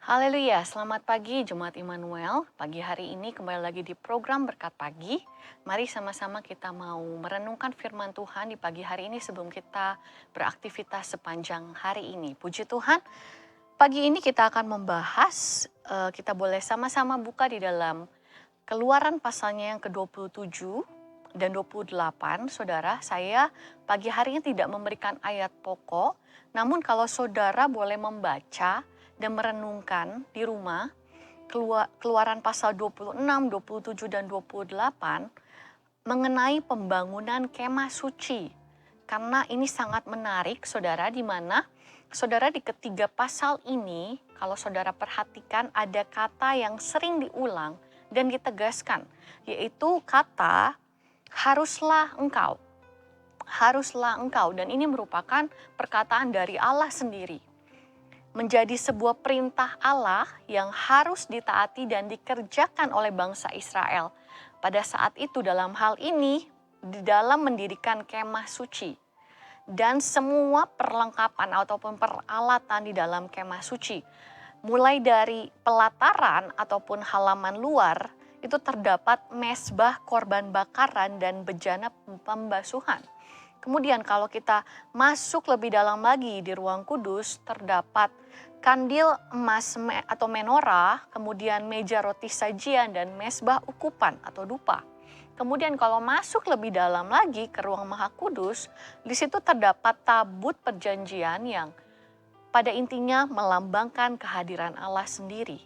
Haleluya, selamat pagi Jemaat Immanuel. Pagi hari ini kembali lagi di program Berkat Pagi. Mari sama-sama kita mau merenungkan firman Tuhan di pagi hari ini sebelum kita beraktivitas sepanjang hari ini. Puji Tuhan, pagi ini kita akan membahas, kita boleh sama-sama buka di dalam Keluaran pasalnya yang ke-27 dan 28. Saudara, saya pagi hari ini tidak memberikan ayat pokok, namun kalau saudara boleh membaca dan merenungkan di rumah Keluaran pasal 26, 27, dan 28 mengenai pembangunan kemah suci. Karena ini sangat menarik saudara, di mana saudara di ketiga pasal ini kalau saudara perhatikan ada kata yang sering diulang dan ditegaskan, yaitu kata haruslah engkau. Haruslah engkau, dan ini merupakan perkataan dari Allah sendiri. Menjadi sebuah perintah Allah yang harus ditaati dan dikerjakan oleh bangsa Israel. Pada saat itu dalam hal ini, di dalam mendirikan kemah suci. Dan semua perlengkapan ataupun peralatan di dalam kemah suci. Mulai dari pelataran ataupun halaman luar, itu terdapat mesbah korban bakaran dan bejana pembasuhan. Kemudian kalau kita masuk lebih dalam lagi di ruang kudus, terdapat kandil emas atau menorah, kemudian meja roti sajian dan mesbah ukupan atau dupa. Kemudian kalau masuk lebih dalam lagi ke ruang maha kudus, di situ terdapat tabut perjanjian yang pada intinya melambangkan kehadiran Allah sendiri.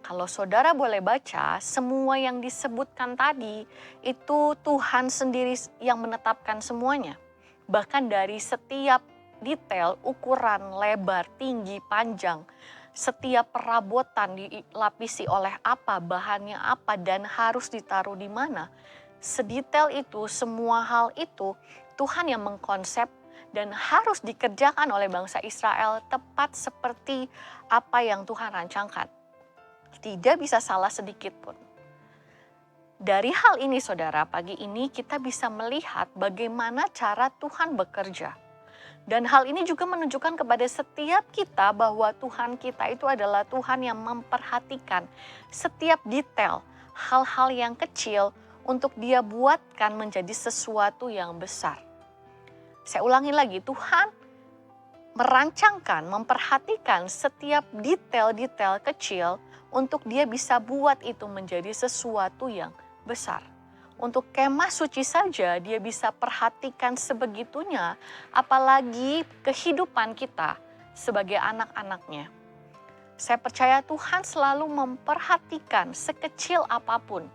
Kalau saudara boleh baca, semua yang disebutkan tadi itu Tuhan sendiri yang menetapkan semuanya. Bahkan dari setiap detail, ukuran, lebar, tinggi, panjang, setiap perabotan dilapisi oleh apa, bahannya apa, dan harus ditaruh di mana. Sedetail itu, semua hal itu Tuhan yang mengkonsep dan harus dikerjakan oleh bangsa Israel tepat seperti apa yang Tuhan rancangkan. Tidak bisa salah sedikit pun. Dari hal ini saudara, pagi ini kita bisa melihat bagaimana cara Tuhan bekerja. Dan hal ini juga menunjukkan kepada setiap kita bahwa Tuhan kita itu adalah Tuhan yang memperhatikan setiap detail, hal-hal yang kecil untuk Dia buatkan menjadi sesuatu yang besar. Saya ulangi lagi, Tuhan merancangkan, memperhatikan setiap detail-detail kecil untuk Dia bisa buat itu menjadi sesuatu yang besar. Untuk kemah suci saja Dia bisa perhatikan sebegitunya, apalagi kehidupan kita sebagai anak-anaknya. Saya percaya Tuhan selalu memperhatikan sekecil apapun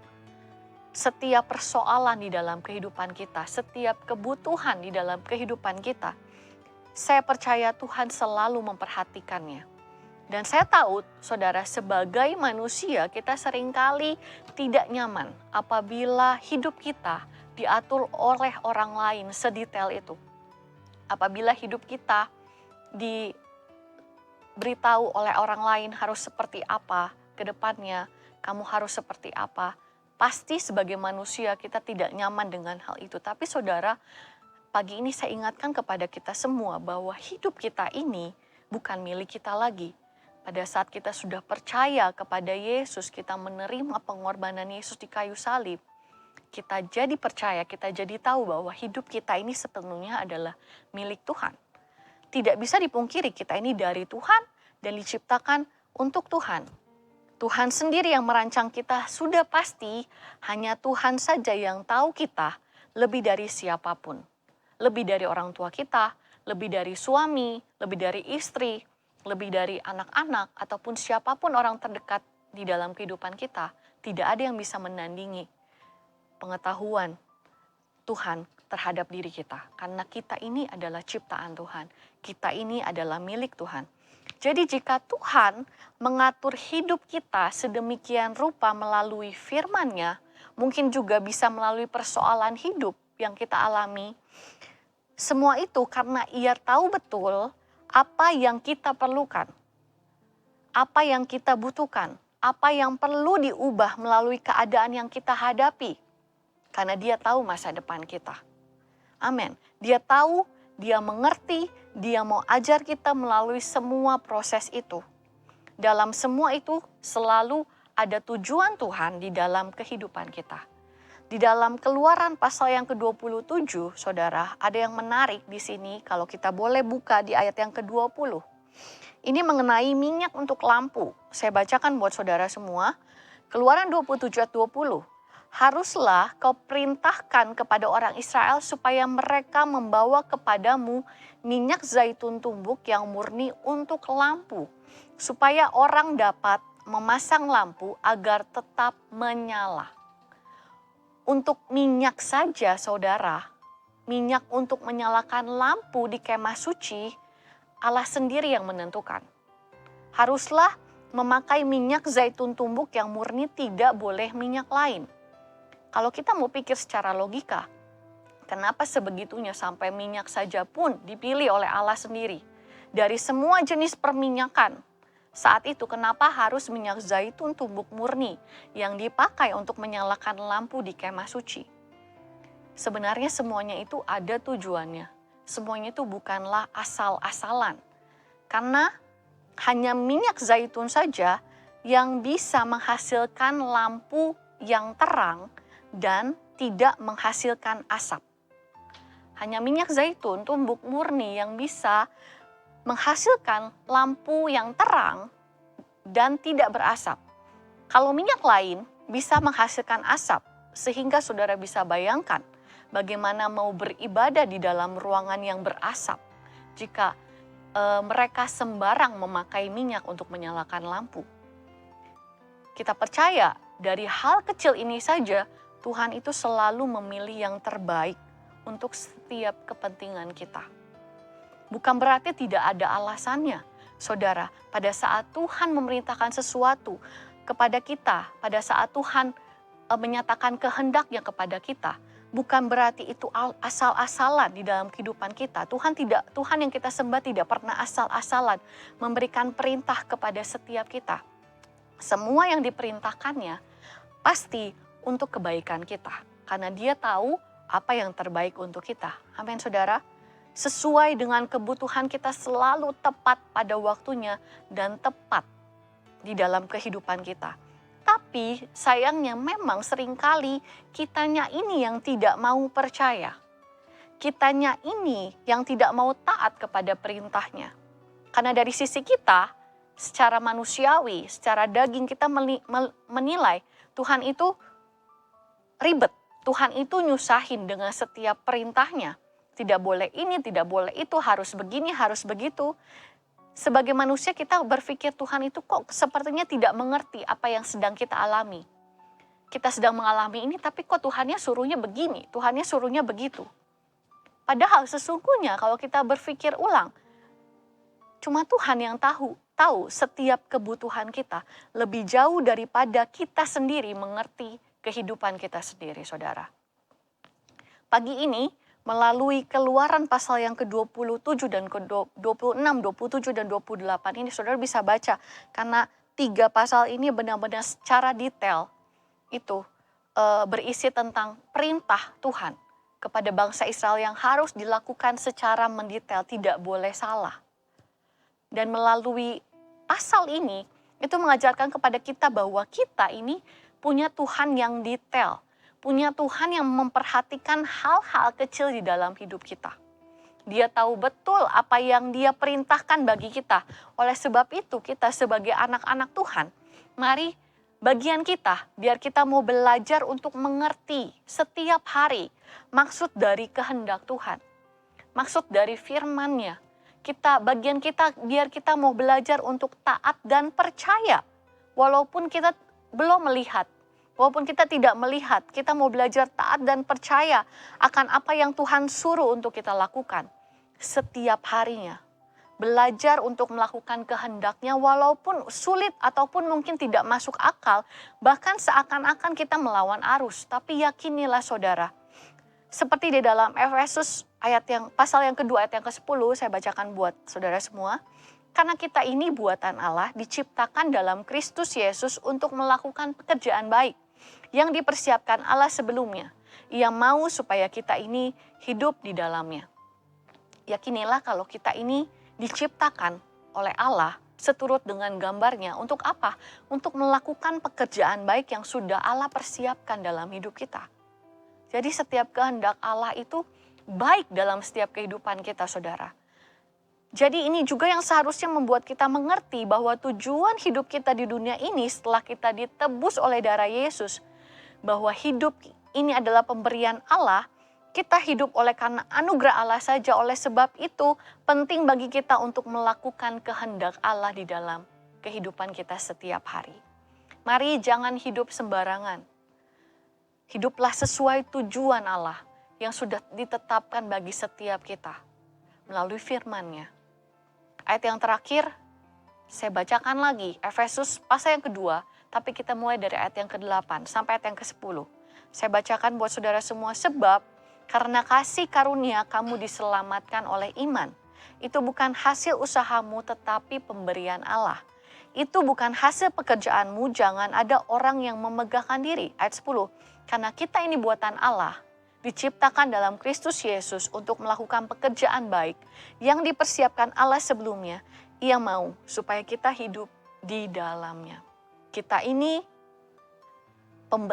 setiap persoalan di dalam kehidupan kita, setiap kebutuhan di dalam kehidupan kita. Saya percaya Tuhan selalu memperhatikannya. Dan saya tahu, saudara, sebagai manusia kita seringkali tidak nyaman apabila hidup kita diatur oleh orang lain sedetail itu. Apabila hidup kita diberitahu oleh orang lain harus seperti apa ke depannya, kamu harus seperti apa. Pasti sebagai manusia kita tidak nyaman dengan hal itu. Tapi saudara, pagi ini saya ingatkan kepada kita semua bahwa hidup kita ini bukan milik kita lagi. Pada saat kita sudah percaya kepada Yesus, kita menerima pengorbanan Yesus di kayu salib, kita jadi percaya, kita jadi tahu bahwa hidup kita ini sepenuhnya adalah milik Tuhan. Tidak bisa dipungkiri kita ini dari Tuhan dan diciptakan untuk Tuhan. Tuhan sendiri yang merancang kita sudah pasti, hanya Tuhan saja yang tahu kita lebih dari siapapun. Lebih dari orang tua kita, lebih dari suami, lebih dari istri, lebih dari anak-anak, ataupun siapapun orang terdekat di dalam kehidupan kita. Tidak ada yang bisa menandingi pengetahuan Tuhan terhadap diri kita. Karena kita ini adalah ciptaan Tuhan. Kita ini adalah milik Tuhan. Jadi jika Tuhan mengatur hidup kita sedemikian rupa melalui firman-Nya, mungkin juga bisa melalui persoalan hidup yang kita alami. Semua itu karena Ia tahu betul apa yang kita perlukan, apa yang kita butuhkan, apa yang perlu diubah melalui keadaan yang kita hadapi. Karena Dia tahu masa depan kita. Amin. Dia tahu, Dia mengerti, Dia mau ajar kita melalui semua proses itu. dalam semua itu selalu ada tujuan Tuhan di dalam kehidupan kita. Di dalam Keluaran pasal yang ke-27, saudara, ada yang menarik di sini kalau kita boleh buka di ayat yang ke-20. Ini mengenai minyak untuk lampu. Saya bacakan buat saudara semua. Keluaran 27 ayat 20. Haruslah kau perintahkan kepada orang Israel supaya mereka membawa kepadamu minyak zaitun tumbuk yang murni untuk lampu, supaya orang dapat memasang lampu agar tetap menyala. Untuk minyak saja, saudara, minyak untuk menyalakan lampu di kemah suci, Allah sendiri yang menentukan. Haruslah memakai minyak zaitun tumbuk yang murni, tidak boleh minyak lain. Kalau kita mau pikir secara logika, kenapa sebegitunya sampai minyak saja pun dipilih oleh Allah sendiri? Dari semua jenis perminyakan, saat itu kenapa harus minyak zaitun tumbuk murni yang dipakai untuk menyalakan lampu di kemah suci? Sebenarnya semuanya itu ada tujuannya. Semuanya itu bukanlah asal-asalan. Karena hanya minyak zaitun saja yang bisa menghasilkan lampu yang terang dan tidak menghasilkan asap. Hanya minyak zaitun tumbuk murni yang bisa menghasilkan lampu yang terang dan tidak berasap. Kalau minyak lain bisa menghasilkan asap, sehingga saudara bisa bayangkan bagaimana mau beribadah di dalam ruangan yang berasap jika mereka sembarang memakai minyak untuk menyalakan lampu. Kita percaya dari hal kecil ini saja Tuhan itu selalu memilih yang terbaik untuk setiap kepentingan kita. Bukan berarti tidak ada alasannya, saudara. Pada saat Tuhan memerintahkan sesuatu kepada kita, pada saat Tuhan menyatakan kehendaknya kepada kita, bukan berarti itu asal-asalan di dalam kehidupan kita. Tuhan yang kita sembah tidak pernah asal-asalan memberikan perintah kepada setiap kita. Semua yang diperintahkannya pasti untuk kebaikan kita, karena Dia tahu apa yang terbaik untuk kita. Amin, saudara. Sesuai dengan kebutuhan kita selalu tepat pada waktunya dan tepat di dalam kehidupan kita. Tapi sayangnya memang seringkali kitanya ini yang tidak mau percaya. Kitanya ini yang tidak mau taat kepada perintahnya. Karena dari sisi kita, secara manusiawi, secara daging kita menilai Tuhan itu ribet. Tuhan itu nyusahin dengan setiap perintahnya. Tidak boleh ini, tidak boleh itu, harus begini, harus begitu. Sebagai manusia kita berpikir Tuhan itu kok sepertinya tidak mengerti apa yang sedang kita alami. Kita sedang mengalami ini tapi kok Tuhannya suruhnya begini, Tuhannya suruhnya begitu. Padahal sesungguhnya kalau kita berpikir ulang, cuma Tuhan yang tahu setiap kebutuhan kita lebih jauh daripada kita sendiri mengerti kehidupan kita sendiri, saudara. Pagi ini, melalui Keluaran pasal yang ke-27 dan ke-26, 27 dan 28 ini saudara bisa baca. Karena 3 pasal ini benar-benar secara detail itu berisi tentang perintah Tuhan kepada bangsa Israel yang harus dilakukan secara mendetail, tidak boleh salah. Dan melalui pasal ini itu mengajarkan kepada kita bahwa kita ini punya Tuhan yang detail. Punya Tuhan yang memperhatikan hal-hal kecil di dalam hidup kita. Dia tahu betul apa yang Dia perintahkan bagi kita. Oleh sebab itu kita sebagai anak-anak Tuhan, mari bagian kita biar kita mau belajar untuk mengerti setiap hari maksud dari kehendak Tuhan. Maksud dari firman-Nya. Bagian kita biar kita mau belajar untuk taat dan percaya. Walaupun kita belum melihat. Walaupun kita tidak melihat, kita mau belajar taat dan percaya akan apa yang Tuhan suruh untuk kita lakukan setiap harinya. Belajar untuk melakukan kehendak-Nya walaupun sulit ataupun mungkin tidak masuk akal, bahkan seakan-akan kita melawan arus. Tapi yakinilah saudara, seperti di dalam Efesus pasal yang kedua ayat yang ke-10, saya bacakan buat saudara semua. Karena kita ini buatan Allah diciptakan dalam Kristus Yesus untuk melakukan pekerjaan baik yang dipersiapkan Allah sebelumnya. Ia mau supaya kita ini hidup di dalamnya. Yakinilah kalau kita ini diciptakan oleh Allah seturut dengan gambarnya. Untuk apa? Untuk melakukan pekerjaan baik yang sudah Allah persiapkan dalam hidup kita. Jadi setiap kehendak Allah itu baik dalam setiap kehidupan kita, saudara. Jadi ini juga yang seharusnya membuat kita mengerti bahwa tujuan hidup kita di dunia ini setelah kita ditebus oleh darah Yesus, bahwa hidup ini adalah pemberian Allah. Kita hidup oleh karena anugerah Allah saja. Oleh sebab itu penting bagi kita untuk melakukan kehendak Allah di dalam kehidupan kita setiap hari. Mari jangan hidup sembarangan. Hiduplah sesuai tujuan Allah yang sudah ditetapkan bagi setiap kita melalui firman-Nya. Ayat yang terakhir saya bacakan lagi, Efesus pasal yang kedua, tapi kita mulai dari ayat yang ke-8 sampai ayat yang ke-10. Saya bacakan buat saudara semua, sebab karena kasih karunia kamu diselamatkan oleh iman. Itu bukan hasil usahamu tetapi pemberian Allah. Itu bukan hasil pekerjaanmu, jangan ada orang yang memegahkan diri. Ayat 10, karena kita ini buatan Allah, diciptakan dalam Kristus Yesus untuk melakukan pekerjaan baik yang dipersiapkan Allah sebelumnya. Ia mau supaya kita hidup di dalamnya.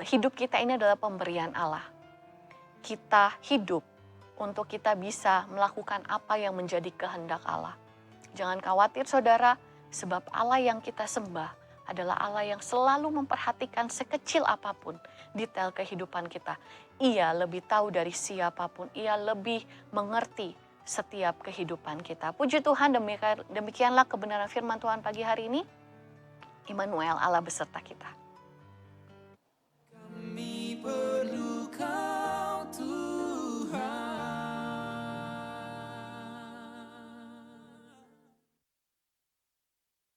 Hidup kita ini adalah pemberian Allah. Kita hidup untuk kita bisa melakukan apa yang menjadi kehendak Allah. Jangan khawatir saudara, sebab Allah yang kita sembah adalah Allah yang selalu memperhatikan sekecil apapun detail kehidupan kita. Ia lebih tahu dari siapapun, ia lebih mengerti setiap kehidupan kita. Puji Tuhan, demikianlah kebenaran firman Tuhan pagi hari ini. Immanuel, Allah beserta kita. Kami perlu